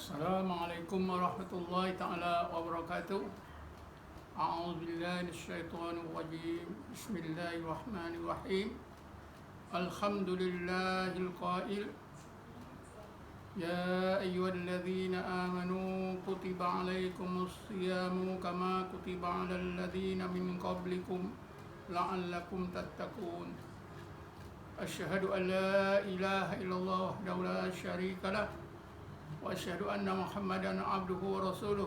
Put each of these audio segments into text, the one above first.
Assalamualaikum warahmatullahi taala wabarakatuh. A'udzubillahi minasyaitonir rajim. Bismillahirrahmanirrahim. Alhamdulillahil qail ya ayyuhalladzina amanu kutiba alaikumus siyamu kama kutiba alal ladzina min qablikum la'allakum tattaqun. Asyhadu an la ilaha illallah wahdahu la syarika lah wa asyhadu anna Muhammadan abduhu wa rasuluh.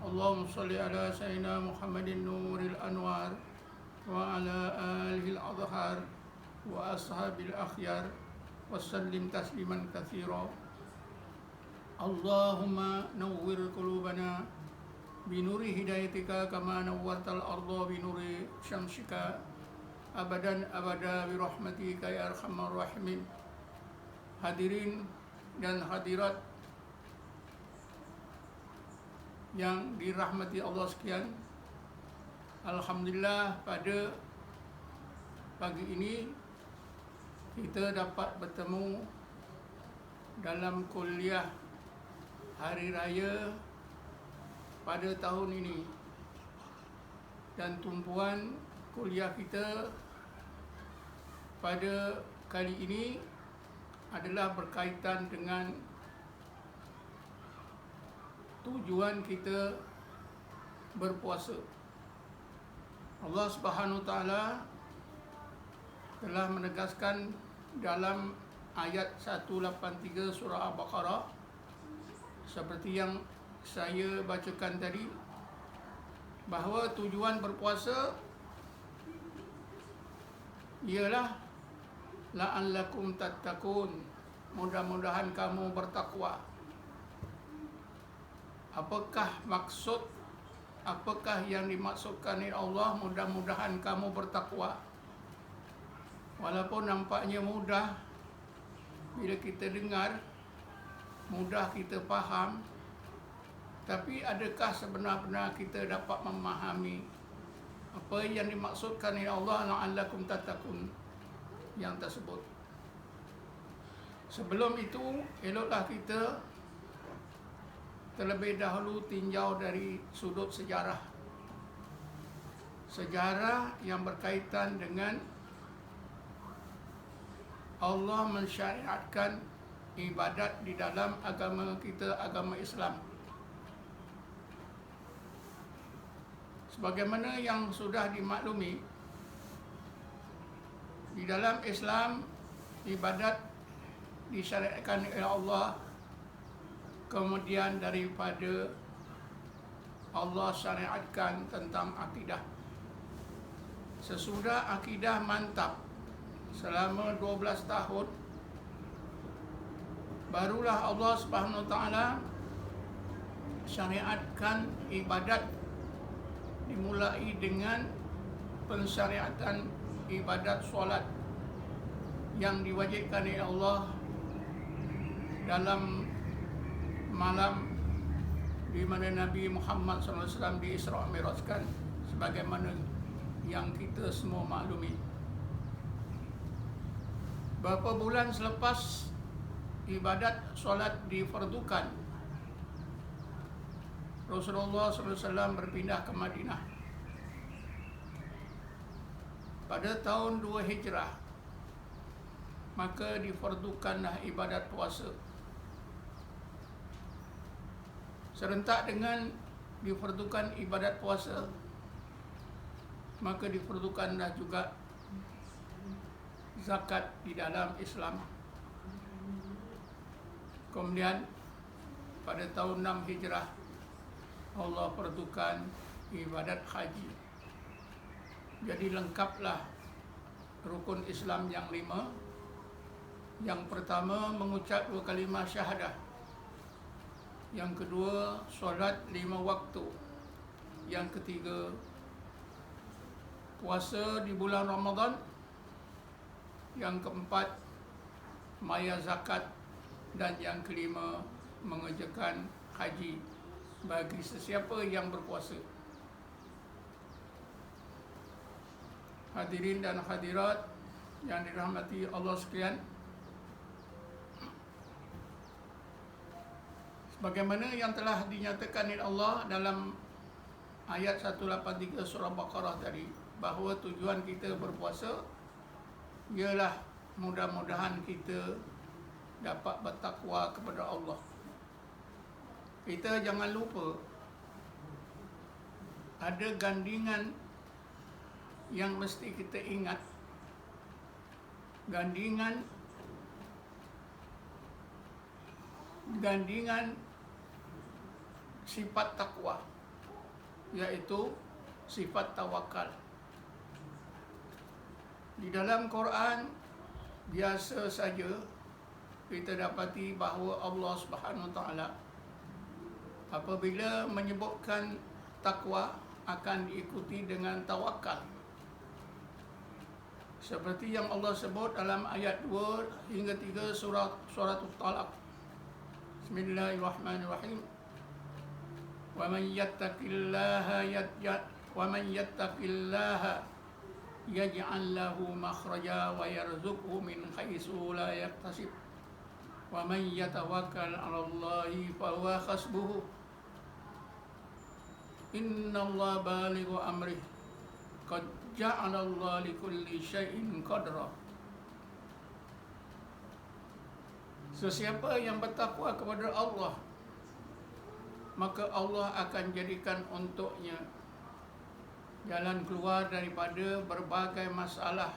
Allahumma shalli ala sayyidina Muhammadin nuril anwar wa ala alihi al-adhhar wa ashabil akhyar wa sallim tasliman katsira. Allahumma nawwir qulubana binuri hidayatika kama nawwartal arda binuri syamsika abadan abada birahmatika ya arhamar rahimin. Hadirin dan hadirat yang dirahmati Allah sekalian, alhamdulillah pada pagi ini kita dapat bertemu dalam kuliah hari raya pada tahun ini, dan tumpuan kuliah kita pada kali ini adalah berkaitan dengan tujuan kita berpuasa. Allah Subhanahu wa taala telah menegaskan dalam ayat 183 surah Al-Baqarah seperti yang saya bacakan tadi, bahawa tujuan berpuasa ialah la'allakum tattaqun, mudah-mudahan kamu bertakwa. Apakah yang dimaksudkan oleh Allah mudah-mudahan kamu bertakwa? Walaupun nampaknya mudah bila kita dengar, mudah kita faham, tapi adakah sebenar-benar kita dapat memahami apa yang dimaksudkan oleh Allah la'allakum tattaqun yang tersebut? Sebelum itu, eloklah kita terlebih dahulu tinjau dari sudut sejarah. Sejarah yang berkaitan dengan Allah mensyariatkan ibadat di dalam agama kita, agama Islam. Sebagaimana yang sudah dimaklumi, di dalam Islam ibadat disyariatkan oleh Allah, kemudian daripada Allah syariatkan tentang akidah. Sesudah akidah mantap selama 12 tahun, barulah Allah Subhanahu wa taala syariatkan ibadat, dimulai dengan pensyariatan ibadat solat yang diwajibkan oleh Allah dalam malam di mana Nabi Muhammad SAW di Isra' Mi'rajkan, sebagaimana yang kita semua maklumi. Beberapa bulan selepas ibadat solat difardukan, Rasulullah SAW berpindah ke Madinah pada tahun 2 Hijrah, maka difardukanlah ibadat puasa. Serentak dengan difardukan ibadat puasa, maka difardukanlah juga zakat di dalam Islam. Kemudian pada tahun 6 Hijrah, Allah fardukan ibadat haji. Jadi lengkaplah rukun Islam yang 5. Yang pertama, mengucap 2 kalimah syahadah. Yang kedua, solat 5 waktu. Yang ketiga, puasa di bulan Ramadan. Yang keempat, maya zakat. Dan yang kelima, mengerjakan haji bagi sesiapa yang berpuasa. Hadirin dan hadirat yang dirahmati Allah sekalian, Sebagaimana yang telah dinyatakan oleh Allah dalam ayat 183 surah Baqarah tadi, bahawa tujuan kita berpuasa ialah mudah-mudahan kita dapat bertakwa kepada Allah. Kita jangan lupa ada gandingan yang mesti kita ingat. Gandingan sifat takwa, yaitu sifat tawakal. Di dalam Quran biasa saja kita dapati bahawa Allah Subhanahu Wa Taala apabila menyebutkan takwa akan diikuti dengan tawakal. Seperti yang Allah sebut dalam ayat 2 hingga 3 surah At-Talaq. Bismillahirrahmanirrahim. Wa man yattaqillaha yaj'al lahu makhraja wa yarzuqhu min haitsu la yahtasib. Wa man yatawakkal 'ala Allahi fa huwa hasbuh. Innallaha balighu amrih. Qad ja'alallahu likulli syai'in qadra. Sesiapa yang bertakwa kepada Allah, maka Allah akan jadikan untuknya jalan keluar daripada berbagai masalah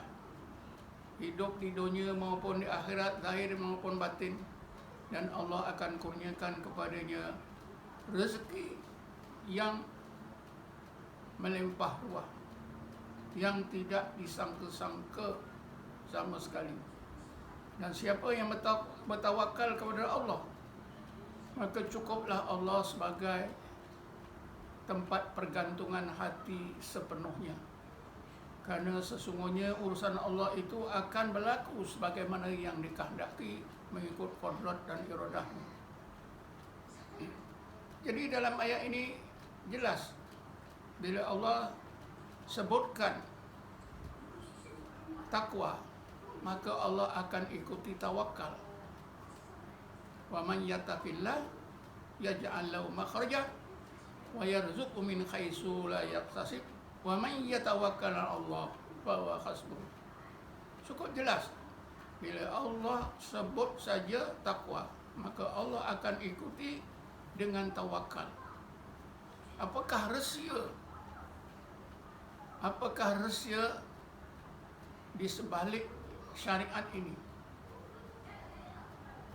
hidup di dunia maupun di akhirat, zahir maupun batin, dan Allah akan kurniakan kepadanya rezeki yang melimpah ruah, yang tidak disangka-sangka sama sekali. Dan siapa yang bertawakal kepada Allah, maka cukuplah Allah sebagai tempat pergantungan hati sepenuhnya. Kerana sesungguhnya urusan Allah itu akan berlaku sebagaimana yang dikehendaki mengikut qadrat dan iradahnya. Jadi dalam ayat ini jelas, bila Allah sebutkan takwa, maka Allah akan ikuti tawakal. Wa man yattaqillah yaj'al lahu makhraja wa yarzuqhu min haitsu la yahtasib. Wa man yatawakkal 'ala Allah fa huwa hasbuh. Cukup jelas. Bila Allah sebut saja takwa, maka Allah akan ikuti dengan tawakal. Apakah rahsia di sebalik syariat ini?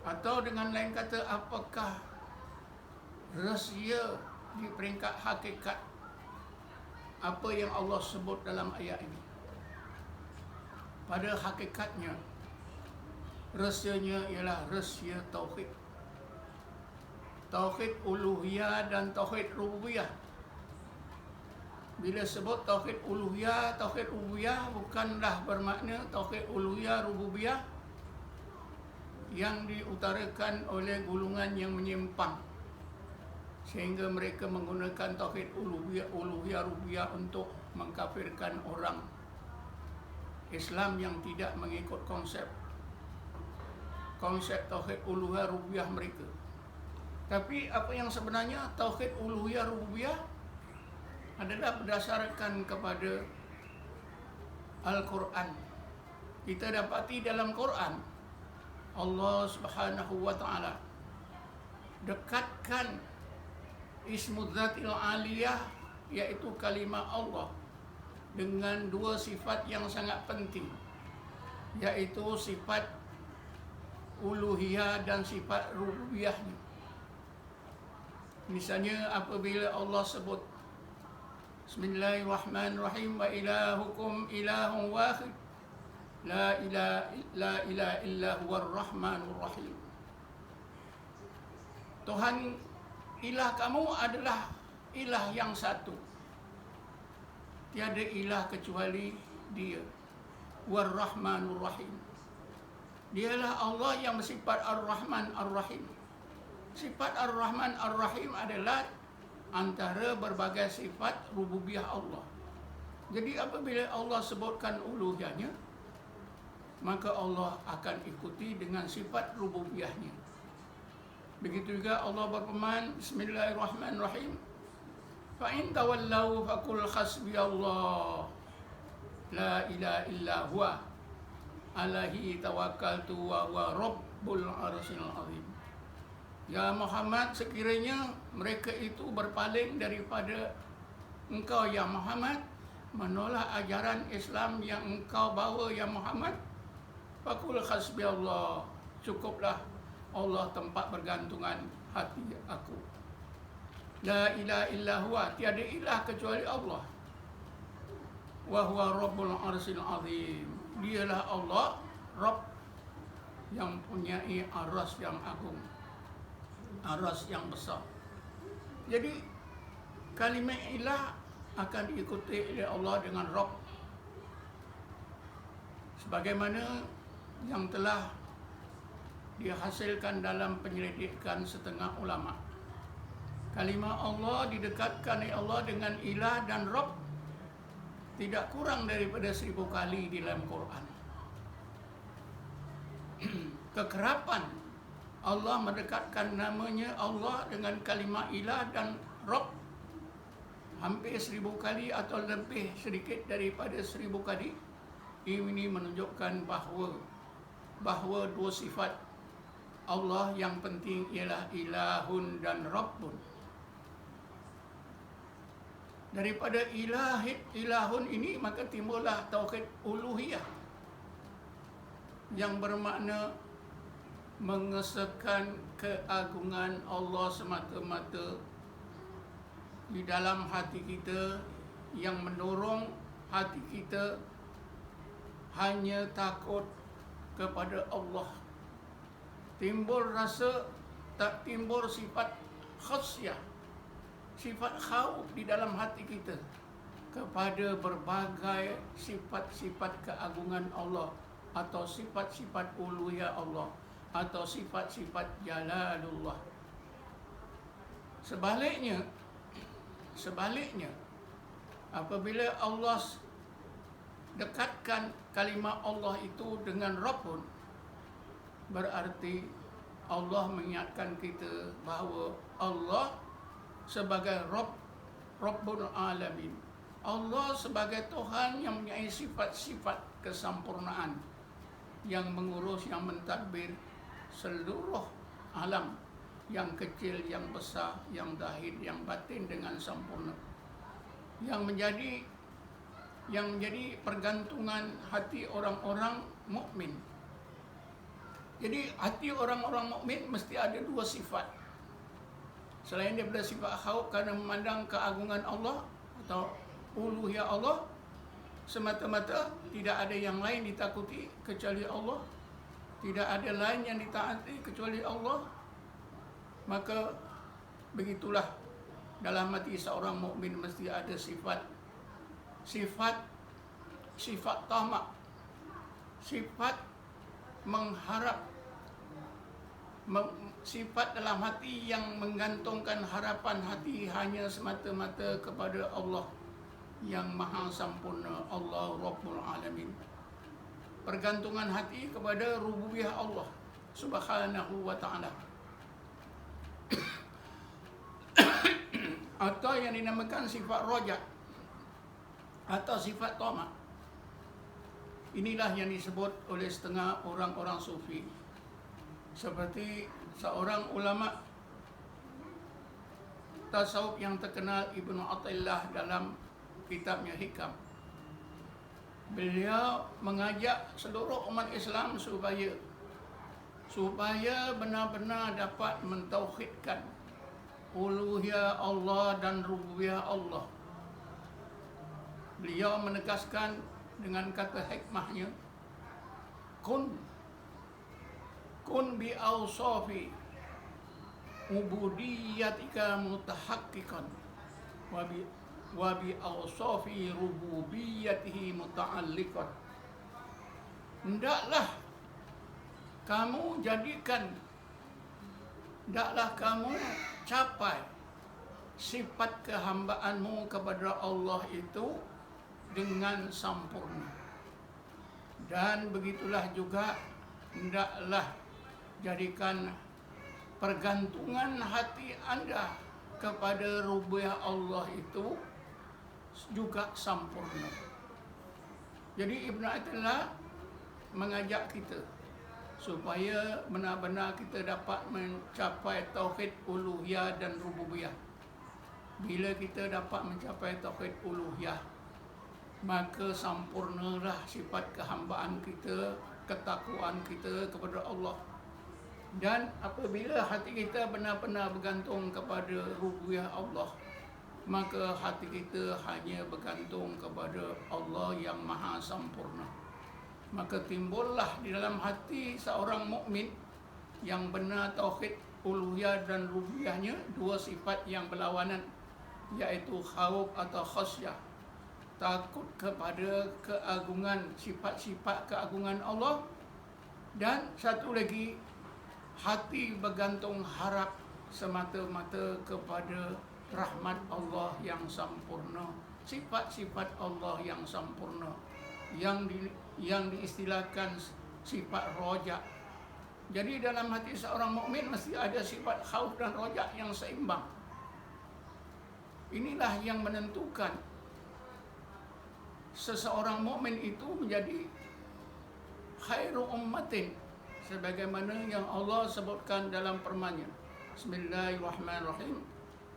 Atau dengan lain kata, apakah rahsia di peringkat hakikat apa yang Allah sebut dalam ayat ini? Pada hakikatnya, rahsianya ialah rahsia tauhid. Tauhid uluhiyah dan tauhid rububiyah. Bila sebut tauhid uluhiyah, tauhid rububiyah bukanlah bermakna tauhid uluhiyah rububiyah yang diutarakan oleh golongan yang menyimpang, sehingga mereka menggunakan tauhid uluhiyah rububiyah untuk mengkafirkan orang Islam yang tidak mengikut konsep tauhid uluhiyah rububiyah mereka. Tapi apa yang sebenarnya tauhid uluhiyah rububiyah adalah berdasarkan kepada Al-Quran. Kita dapati dalam Quran, Allah Subhanahu Wa Taala dekatkan Ismul Zatil Aliyah, iaitu kalimah Allah, dengan dua sifat yang sangat penting, iaitu sifat uluhiyah dan sifat rububiyahnya. Misalnya apabila Allah sebut Bismillahirrahmanirrahim, wa ilahukum ilahun wahid la ilaha illa huwar rahmanur rahim. Tuhan ilah kamu adalah ilah yang satu, tiada ilah kecuali Dia. War rahmanur rahim, Dialah Allah yang bersifat Ar-Rahman Ar-Rahim. Sifat Ar-Rahman Ar-Rahim adalah antara berbagai sifat rububiyah Allah. Jadi apabila Allah sebutkan uluhiyahnya, maka Allah akan ikuti dengan sifat rububiyahnya. Begitu juga Allah berfirman, Bismillahirrahmanirrahim. Fa in tawallau faqul hasbiyallah la ilaha illa huwa alaihi tawakkaltu wa huwa rabbul arsyil azim. Ya Muhammad, sekiranya mereka itu berpaling daripada engkau ya Muhammad, menolak ajaran Islam yang engkau bawa ya Muhammad, faqul hasbiyallah, cukuplah Allah tempat bergantungan hati aku. La ilaha illa huwa, tiada ilah kecuali Allah. Wa huwa rabbul arsyil azim, dialah Allah Rabb yang punyai aras yang agung, aras yang besar. Jadi kalimat ilah akan diikuti oleh Allah dengan Rabb, sebagaimana yang telah dihasilkan dalam penyelidikan setengah ulama. Kalimah Allah didekatkan oleh Allah dengan ilah dan Rabb tidak kurang daripada 1000 kali di dalam Quran. Kekerapan Allah mendekatkan namanya Allah dengan kalimah ilah dan Rabb hampir 1000 kali atau lebih sedikit daripada 1000 kali. Ini menunjukkan bahawa dua sifat Allah yang penting ialah ilahun dan Rabbun. Daripada ilahun ini maka timbullah tauhid uluhiyah yang bermakna mengesahkan keagungan Allah semata-mata di dalam hati kita, yang mendorong hati kita hanya takut kepada Allah. Timbul rasa, tak timbul sifat khasyah, sifat khauf di dalam hati kita kepada berbagai sifat-sifat keagungan Allah atau sifat-sifat uluhiyah Allah atau sifat-sifat jalalullah. Sebaliknya, apabila Allah dekatkan kalimah Allah itu dengan Rabbun, berarti Allah mengingatkan kita bahawa Allah sebagai Rabbul Alamin, Allah sebagai Tuhan yang mempunyai sifat-sifat kesempurnaan, yang mengurus, yang mentadbir seluruh alam, yang kecil, yang besar, yang zahir, yang batin dengan sempurna, yang menjadi pergantungan hati orang-orang mukmin. Jadi hati orang-orang mukmin mesti ada dua sifat. Selain daripada sifat khauf kerana memandang keagungan Allah atau uluhiyah Allah semata-mata, tidak ada yang lain ditakuti kecuali Allah, tidak ada lain yang ditaati kecuali Allah, maka begitulah dalam hati seorang mukmin mesti ada sifat tamak, sifat mengharap, sifat dalam hati yang menggantungkan harapan hati hanya semata-mata kepada Allah yang maha sempurna, Allah Rabbul Alamin. Pergantungan hati kepada rububiyah Allah Subhanahu wa ta'ala. Atau yang dinamakan sifat roja atau sifat tamak. Inilah yang disebut oleh setengah orang-orang sufi, seperti seorang ulama tasawuf yang terkenal Ibnu Athaillah dalam kitabnya Hikam. Beliau mengajak seluruh umat Islam supaya benar-benar dapat mentauhidkan uluhiyah Allah dan rububiyah Allah. Beliau menegaskan dengan kata hikmahnya, kun bi awsafi ubudiyatika mutahaqqiqan wa bi awsafi rububiyatihi muta'alliqan. Hendaklah kamu capai sifat kehambaanmu kepada Allah itu dengan sempurna. Dan begitulah juga hendaklah jadikan pergantungan hati Anda kepada rububiyah Allah itu juga sempurna. Jadi Ibn Athaillah mengajak kita supaya benar-benar kita dapat mencapai tauhid uluhiyah dan rububiyah. Bila kita dapat mencapai tauhid uluhiyah, maka sempurnalah sifat kehambaan kita, ketakwaan kita kepada Allah. Dan apabila hati kita benar-benar bergantung kepada rububiyah Allah, maka hati kita hanya bergantung kepada Allah yang maha sempurna. Maka timbullah di dalam hati seorang mukmin yang benar tauhid uluhiyah dan rububiyahnya dua sifat yang berlawanan, iaitu khauf atau khasyah, takut kepada keagungan, sifat-sifat keagungan Allah, dan satu lagi hati bergantung harap semata-mata kepada rahmat Allah yang sempurna, sifat-sifat Allah yang sempurna, yang diistilahkan sifat roja. Jadi dalam hati seorang mukmin mesti ada sifat khauf dan roja yang seimbang. Inilah yang menentukan seseorang mukmin itu menjadi khairu ummatin, sebagaimana yang Allah sebutkan dalam firman-Nya. Bismillahirrahmanirrahim.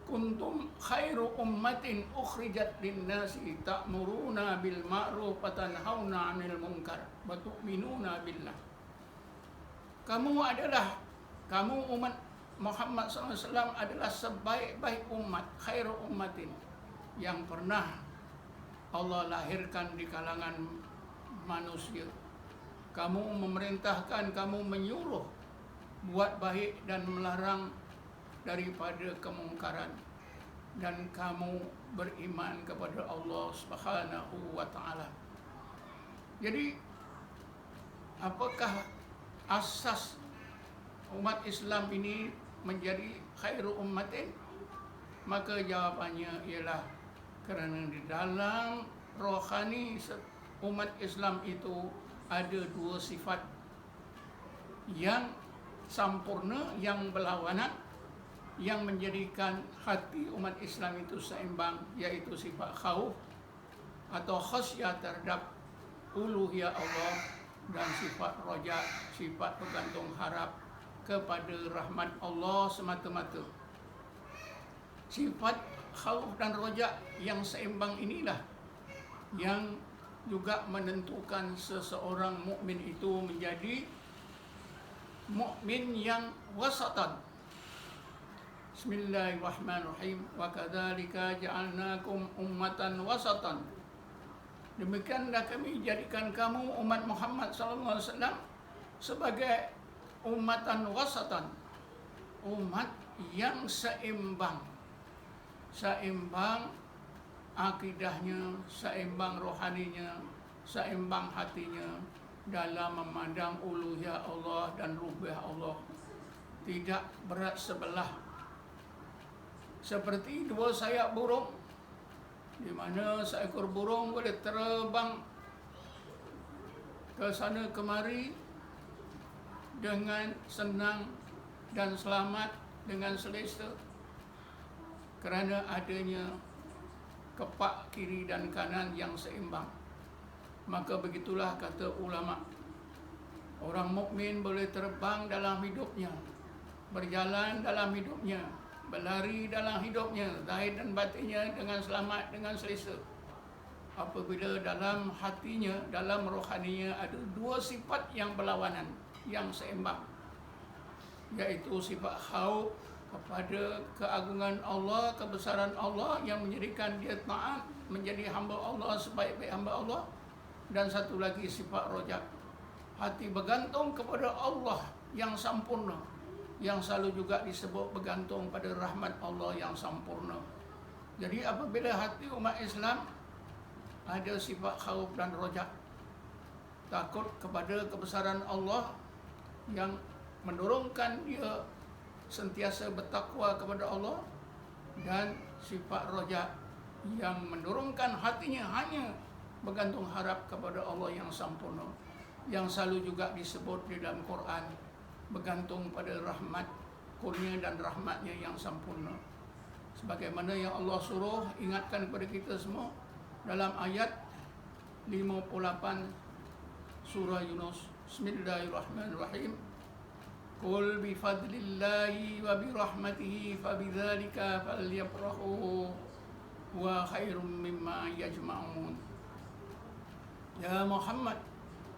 Kuntum khairu ummatin ukhrijat linnasi ta'muruna bil ma'ruf wa tanhauna 'anil munkar wa tu'minuna billah. Kamu umat Muhammad SAW adalah sebaik-baik umat, khairu ummatin, yang pernah Allah lahirkan di kalangan manusia. Kamu memerintahkan, kamu menyuruh buat baik dan melarang daripada kemungkaran, dan kamu beriman kepada Allah Subhanahu wa taala. Jadi apakah asas umat Islam ini menjadi khairu ummatin? Maka jawapannya ialah kerana di dalam rohani umat Islam itu ada dua sifat yang sempurna, yang berlawanan, yang menjadikan hati umat Islam itu seimbang, yaitu sifat khauf atau khasyah terhadap uluhiyah Allah, dan sifat roja, sifat bergantung harap kepada rahmat Allah semata-mata. Sifat khauf dan roja yang seimbang inilah yang juga menentukan seseorang mukmin itu menjadi mukmin yang wasatan. Bismillahirrahmanirrahim. Wa kadzalika ja'alnakum ummatan wasatan. Demikianlah kami jadikan kamu umat Muhammad sallallahu alaihi wasallam sebagai ummatan wasatan, umat yang seimbang. Seimbang akidahnya, seimbang rohaninya, seimbang hatinya dalam memandang uluhiyah Allah dan rububiyah Allah. Tidak berat sebelah. Seperti dua sayap burung, di mana seekor burung boleh terbang ke sana kemari dengan senang dan selamat, dengan selesa, kerana adanya kepak kiri dan kanan yang seimbang. Maka begitulah kata ulama, orang mukmin boleh terbang dalam hidupnya, berjalan dalam hidupnya, berlari dalam hidupnya, zahir dan batinnya dengan selamat, dengan selesa, apabila dalam hatinya, dalam rohaninya ada dua sifat yang berlawanan, yang seimbang, yaitu sifat khauf kepada keagungan Allah, kebesaran Allah yang menjadikan dia taat, menjadi hamba Allah, sebaik-baik hamba Allah, dan satu lagi sifat rojak, hati bergantung kepada Allah yang sempurna, yang selalu juga disebut bergantung pada rahmat Allah yang sempurna. Jadi apabila hati umat Islam ada sifat khauf dan rojak, takut kepada kebesaran Allah yang mendorongkan dia sentiasa bertakwa kepada Allah, dan sifat rojak yang mendorongkan hatinya hanya bergantung harap kepada Allah yang sempurna, yang selalu juga disebut di dalam Quran bergantung pada rahmat kurnia dan rahmatnya yang sempurna. Sebagaimana yang Allah suruh ingatkan kepada kita semua dalam ayat 58 surah Yunus. Bismillahirrahmanirrahim. Qul bi fadlillahi wa bi rahmatihi fabidzalika falyafrahu wa khairum mimma yajma'un. Ya Muhammad,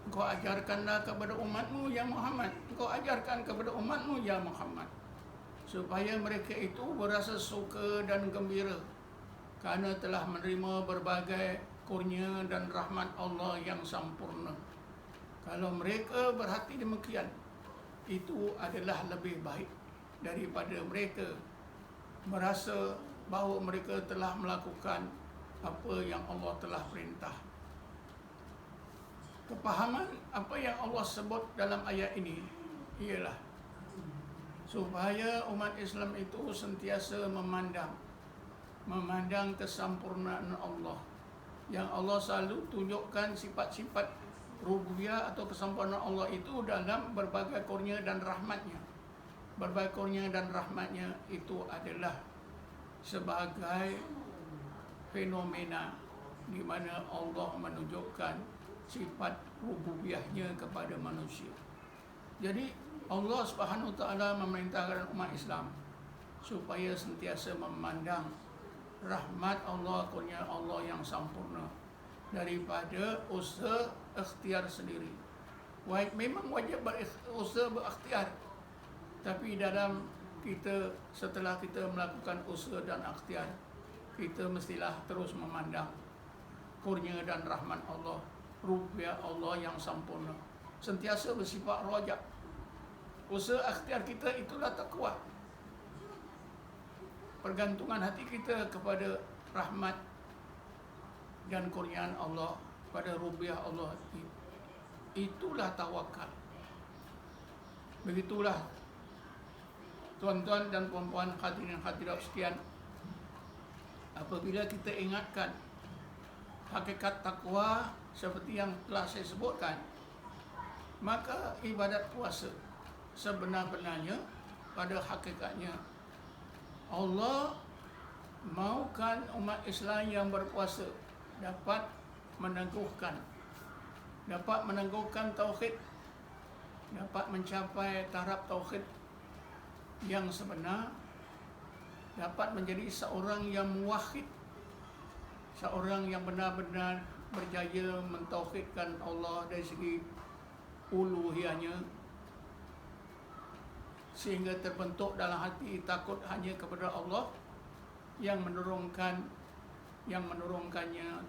engkau ajarkanlah kepada umatmu ya Muhammad. Engkau ajarkan kepada umatmu ya Muhammad, supaya mereka itu berasa suka dan gembira kerana telah menerima berbagai kurnia dan rahmat Allah yang sempurna. Kalau mereka berhati demikian, itu adalah lebih baik daripada mereka merasa bahawa mereka telah melakukan apa yang Allah telah perintah. Kepahaman apa yang Allah sebut dalam ayat ini ialah supaya umat Islam itu sentiasa memandang kesempurnaan Allah, yang Allah selalu tunjukkan sifat-sifat rububiyah atau kesempurnaan Allah itu dalam berbagai kurnia dan rahmatnya. Berbagai kurnia dan rahmatnya itu adalah sebagai fenomena di mana Allah menunjukkan sifat rububiyahnya kepada manusia. Jadi Allah Subhanahu Taala memerintahkan umat Islam supaya sentiasa memandang rahmat Allah, kurnia Allah yang sempurna daripada usaha ikhtiar sendiri. Memang wajib berusaha berikhtiar, tapi dalam kita, setelah kita melakukan usaha dan ikhtiar, kita mestilah terus memandang kurnia dan rahmat Allah, rububiyah Allah yang sempurna, sentiasa bersifat rajab. Usaha ikhtiar kita itulah takwa, pergantungan hati kita kepada rahmat dan kurniaan Allah, pada rububiyah Allah, itulah tawakal. Begitulah tuan-tuan dan puan-puan, hadirin hadirat sekalian, apabila kita ingatkan hakikat takwa seperti yang telah saya sebutkan, maka ibadat puasa sebenar-benarnya pada hakikatnya Allah mahukan umat Islam yang berpuasa dapat meneguhkan tauhid, dapat mencapai taraf tauhid yang sebenar, dapat menjadi seorang yang muwahhid, seorang yang benar-benar berjaya mentauhidkan Allah dari segi uluhiyahnya, sehingga terbentuk dalam hati takut hanya kepada Allah, yang menurunkannya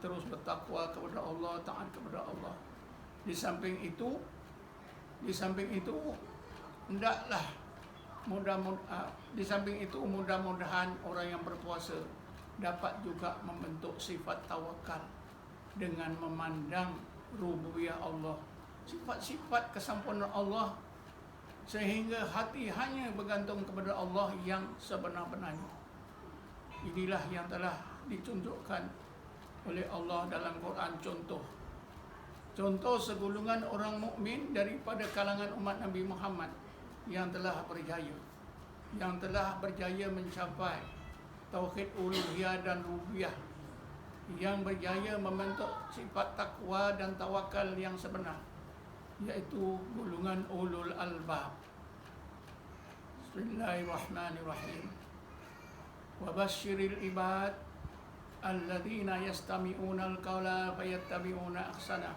terus bertakwa kepada Allah, taat kepada Allah. Di samping itu mudah-mudahan orang yang berpuasa dapat juga membentuk sifat tawakal dengan memandang rububiyah Allah, sifat-sifat kesempurnaan Allah, sehingga hati hanya bergantung kepada Allah yang sebenar-benarnya. Inilah yang telah ditunjukkan oleh Allah dalam Quran. Contoh segolongan orang mukmin daripada kalangan umat Nabi Muhammad yang telah berjaya mencapai tauhid uluhiyah dan rububiyah, yang berjaya membentuk sifat takwa dan tawakal yang sebenar, yaitu golongan ulul albab. Bismillahirrahmanirrahim. Wa basyiril ibad alladzina yastami'una al-qawla fayattabi'una ahsana.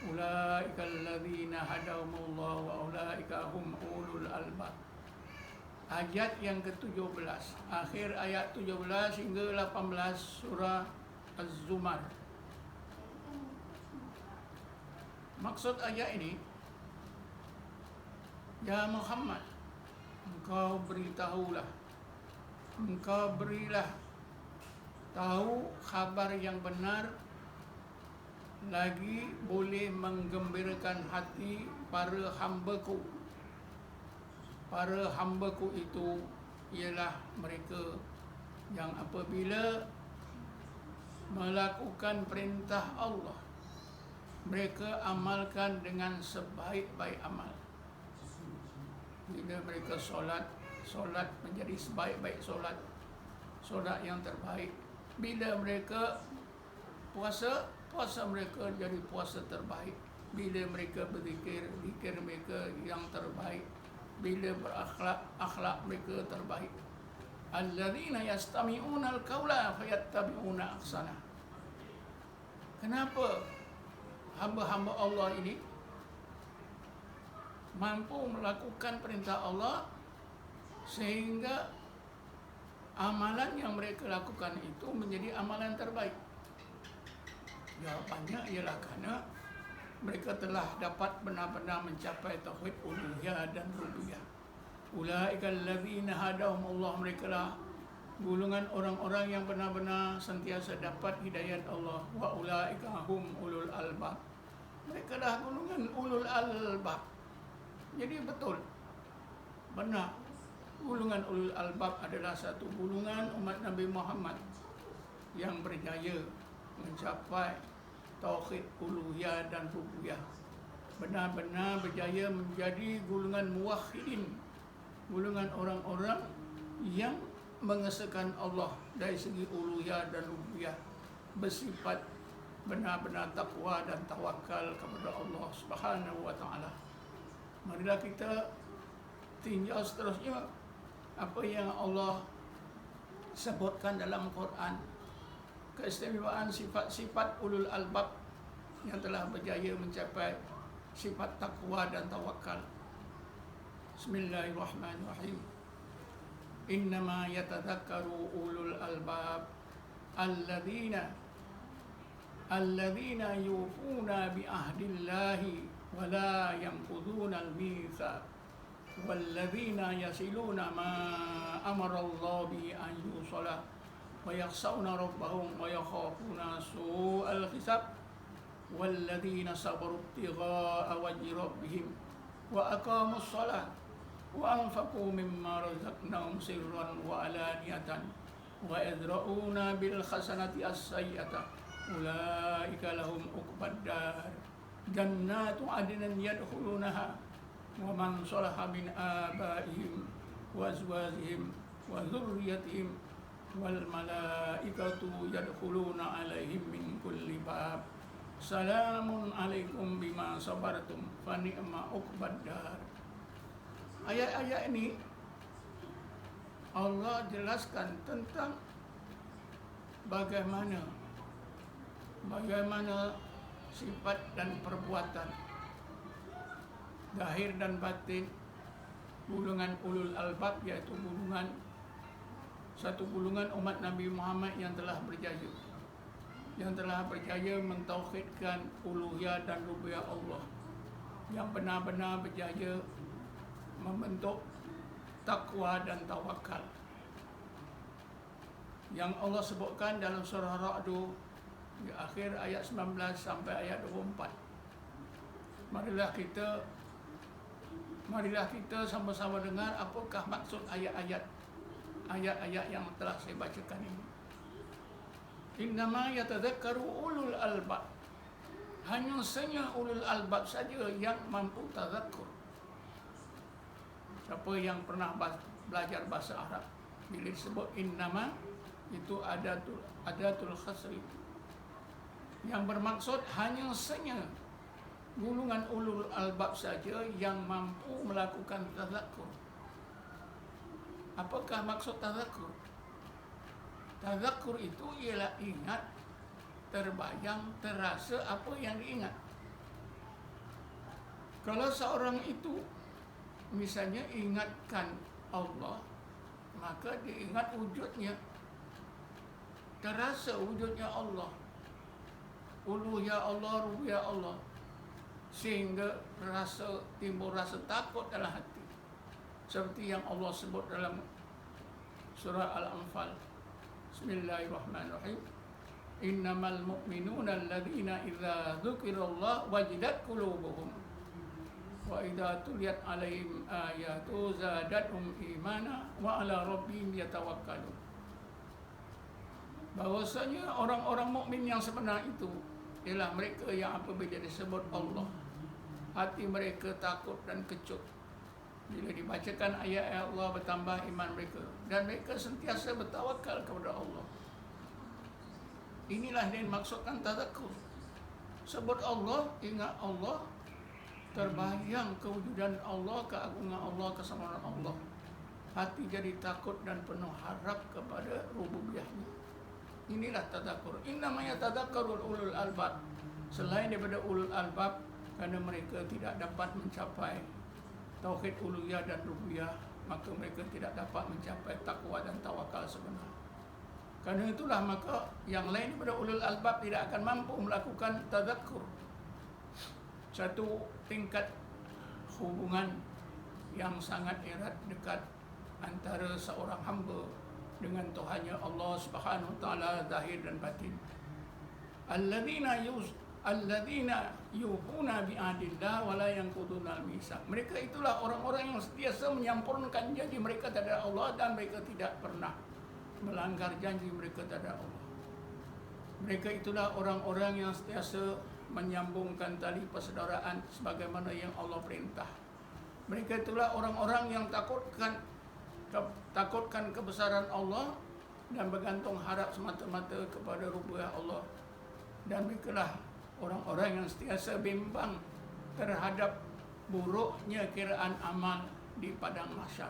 Ulaika alladzina hadahumullah wa ulaika hum ulul albab. Ayat yang ke-17, akhir ayat 17 hingga 18 surah Az-Zumar. Maksud ayat ini, ya Muhammad, engkau berilah tahu khabar yang benar, lagi boleh menggembirakan hati para hamba-Ku. Para hamba-Ku itu ialah mereka yang apabila melakukan perintah Allah, mereka amalkan dengan sebaik-baik amal. Bila mereka solat solat menjadi sebaik-baik solat, solat yang terbaik. Bila mereka puasa, puasa mereka jadi puasa terbaik. Bila mereka berzikir, zikir mereka yang terbaik. Bila berakhlak, akhlak mereka terbaik. Alladzina yastami'una al-qawla fayattabi'una ahsana. Kenapa hamba-hamba Allah ini mampu melakukan perintah Allah sehingga amalan yang mereka lakukan itu menjadi amalan terbaik? Jawabannya ialah kerana mereka telah dapat benar-benar mencapai tauhid uluhiyah dan rububiyah. Ulaikal ladzina hadahumullah, mereka lah golongan orang-orang yang benar-benar sentiasa dapat hidayat Allah. Wa ulaika hum ulul albab, mereka dah golongan ulul albab. Jadi betul, benar, golongan ulul albab adalah satu golongan umat Nabi Muhammad yang berjaya mencapai tauhid uluhiyah dan rububiyah, benar-benar berjaya menjadi golongan muwahhidin, golongan orang-orang yang mengesahkan Allah dari segi uluhiyah dan rububiyah, bersifat benar-benar takwa dan tawakal kepada Allah Subhanahu wa taala. Marilah kita tinjau seterusnya apa yang Allah sebutkan dalam Quran, keistimewaan sifat-sifat ulul albab yang telah berjaya mencapai sifat takwa dan tawakal. Bismillahirrahmanirrahim. Innama yatadzakkaru ulul albab alladzina yufuna bi ahdillahi wa la yanquduna al-mitsaq walladzina yasiluna ma amara Allah bi an yusala wa yakhshawna rabbahum wa yakhafuna su'al hisab walladzina sabaru ibtigha'a wajhi rabbihim wa aqamus shalah wa anfaqu mimma razaqnahum sirran wa alaniyatan wa yadra'una bil hasanati as-sayyi'ata ulaika lahum uqbad dar jannatu adnin yadkhulunaha wa man salaha min abaihim wa azwajihim wa dhurriyyatihim wal malaikatu yadkhuluna alaihim min kulli bab salamun alaikum bima sabartum fa ni'ma uqbad dar. Ayat-ayat ini Allah jelaskan tentang bagaimana sifat dan perbuatan zahir dan batin golongan ulul albab, yaitu satu golongan umat Nabi Muhammad yang telah berjaya mentauhidkan uluhiyah dan rububiyah Allah, yang benar-benar berjaya membentuk takwa dan tawakal yang Allah sebutkan dalam surah Ra'd di akhir ayat 19 sampai ayat 24. Marilah kita sama-sama dengar apakah maksud ayat-ayat yang telah saya bacakan ini. Innama yatadzakkaru ulul albab, hanya saja ulul albab saja yang mampu tazakkur. Siapa yang pernah belajar bahasa Arab, bila disebut innama itu adatul khasri, yang bermaksud hanya saja golongan ulul albab saja yang mampu melakukan tazakkur. Apakah maksud tazakkur? Tazakkur itu ialah ingat, terbayang, terasa apa yang diingat. Kalau seorang itu misalnya ingatkan Allah, maka dia ingat wujudnya, terasa wujudnya Allah, uluhiyah Allah, rububiyah Allah, sehingga timbul rasa takut dalam hati, seperti yang Allah sebut dalam surah Al-Anfal. Bismillahirrahmanirrahim. Innamal mu'minuna alladzina idza dzukirallahu wajilat qulubuhum wa idza tuliyat 'alaihim ayatu zadatuhum imana wa 'ala rabbihim yatawakkalun. Bahwasanya orang-orang mukmin yang sebenar itu ialah mereka yang apabila disebut Allah, hati mereka takut dan kecut. Bila dibacakan ayat-ayat Allah, bertambah iman mereka, dan mereka sentiasa bertawakal kepada Allah. Inilah yang dimaksudkan tadzakur. Sebut Allah, ingat Allah, terbayang kewujudan Allah, keagungan Allah, kesamaan Allah. Hati jadi takut dan penuh harap kepada rububiyahnya. Inilah tadzakur. Innamaya tadzakkarul ulul albab. Selain daripada ulul albab, kerana mereka tidak dapat mencapai tauhid uluhiyah dan rububiyah, maka mereka tidak dapat mencapai takwa dan tawakal sebenar. Kerana itulah maka yang lain daripada ulul albab tidak akan mampu melakukan tadzakur. Satu tingkat hubungan yang sangat erat dekat antara seorang hamba dengan Tuhannya Allah Subhanahu wa taala zahir dan batin. Alladzina yuhuna bi'adillah wa la yanquduna al-mitsaq. Mereka itulah orang-orang yang sentiasa menyempurnakan janji mereka terhadap Allah dan mereka tidak pernah melanggar janji mereka terhadap Allah. Mereka itulah orang-orang yang sentiasa menyambungkan tali persaudaraan sebagaimana yang Allah perintah. Mereka itulah orang-orang yang takutkan kebesaran Allah dan bergantung harap semata-mata kepada rububiyah Allah. Dan mereka lah orang-orang yang sentiasa bimbang terhadap buruknya kiraan amal di padang mahsyar.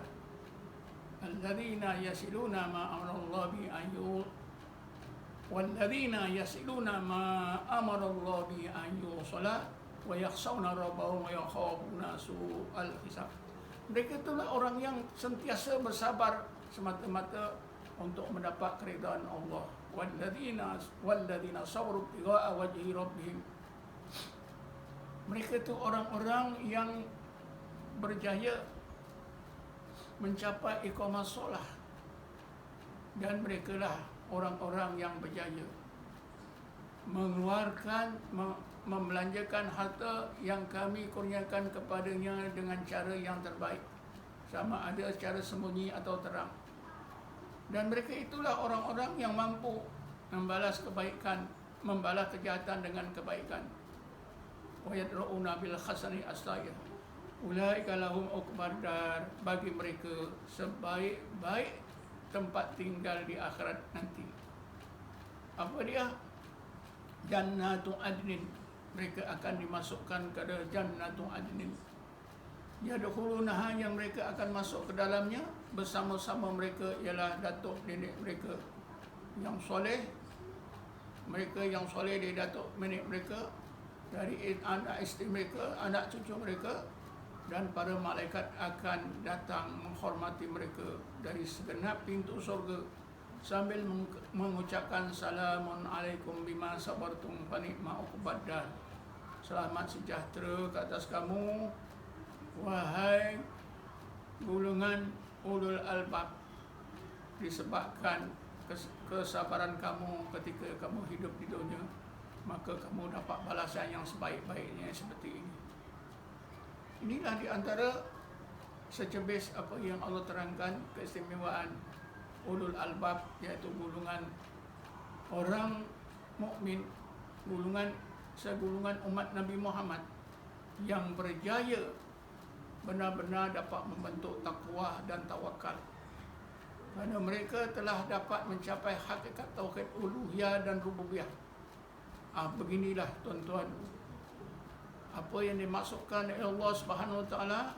Alladzina yasiluna ma amara bi ayyul walladzina yasiluna ma amara bi ayyul salat wa yakhshawna rabbahum wa yakhafuna su'al hisab. Mereka itulah orang yang sentiasa bersabar semata-mata untuk mendapat keridhaan Allah. Walladzina sabaru ibtigha'a wajhi rabbihim. Mereka itu orang-orang yang berjaya mencapai iqamah solah, dan merekalah orang-orang yang berjaya mengeluarkan, membelanjakan harta yang kami kurniakan kepadanya dengan cara yang terbaik, sama ada secara sembunyi atau terang. Dan mereka itulah orang-orang yang mampu membalas kebaikan, membalas kejahatan dengan kebaikan. Wa yadra'una bil hasani as-sayyi'ah. Ulaika lahum uqbad dar. Bagi mereka sebaik-baik tempat tinggal di akhirat nanti. Apa dia? Jannatu adnin. Mereka akan dimasukkan ke Jannatu adnin. Yadkhulunaha, yang mereka akan masuk ke dalamnya bersama-sama mereka ialah datuk nenek mereka yang soleh, mereka yang soleh dari datuk nenek mereka, dari anak isteri mereka, anak cucu mereka, dan para malaikat akan datang menghormati mereka dari segenap pintu surga sambil mengucapkan salamun alaikum bima sabartum fa ni'ma uqbad dar. Selamat sejahtera ke atas kamu, wahai golongan ulul albab, disebabkan kesabaran kamu ketika kamu hidup di dunia, maka kamu dapat balasan yang sebaik-baiknya seperti ini. Inilah di antara secebis apa yang Allah terangkan keistimewaan ulul albab, iaitu golongan orang mukmin, segolongan umat Nabi Muhammad yang berjaya benar-benar dapat membentuk takwa dan tawakal. Kerana mereka telah dapat mencapai hakikat tauhid uluhiyah dan rububiyah. Beginilah tuan-tuan, apa yang dimaksudkan oleh Allah Subhanahu wa taala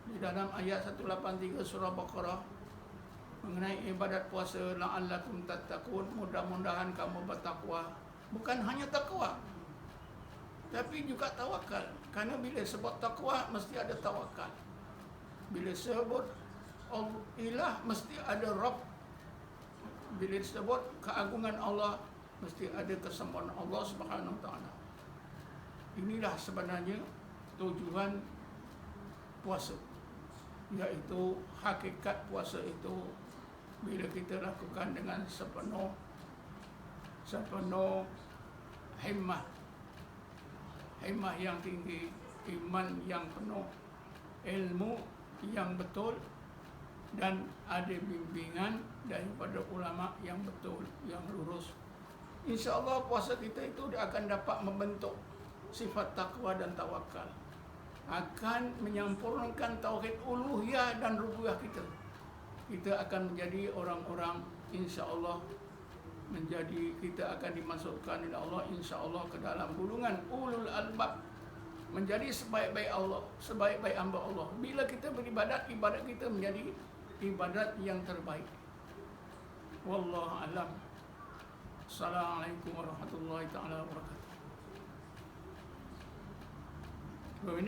di dalam ayat 183 surah Baqarah mengenai ibadat puasa, la'allakum tattaqun, mudah-mudahan kamu bertakwa. Bukan hanya takwa, tapi juga tawakal. Kerana bila sebut takwa, mesti ada tawakal. Bila sebut ilah, mesti ada Rabb. Bila disebut keagungan Allah, mesti ada kesembuhan Allah Subhanahu wa taala. Inilah sebenarnya tujuan puasa, iaitu hakikat puasa itu bila kita lakukan dengan sepenuh himmah yang tinggi, iman yang penuh, ilmu yang betul, dan ada bimbingan daripada ulama yang betul, yang lurus. InsyaAllah puasa kita itu akan dapat membentuk sifat takwa dan tawakal. akan menyempurnakan tauhid uluhiyah dan rububiyah kita. Kita akan menjadi orang-orang, insya-Allah kita akan dimasukkan oleh Allah insya-Allah ke dalam golongan ulul albab, menjadi sebaik-baik Allah, sebaik-baik hamba Allah. Bila kita beribadat, ibadat kita menjadi ibadat yang terbaik. Wallahu a'lam. Assalamualaikum warahmatullahi taala wabarakatuh.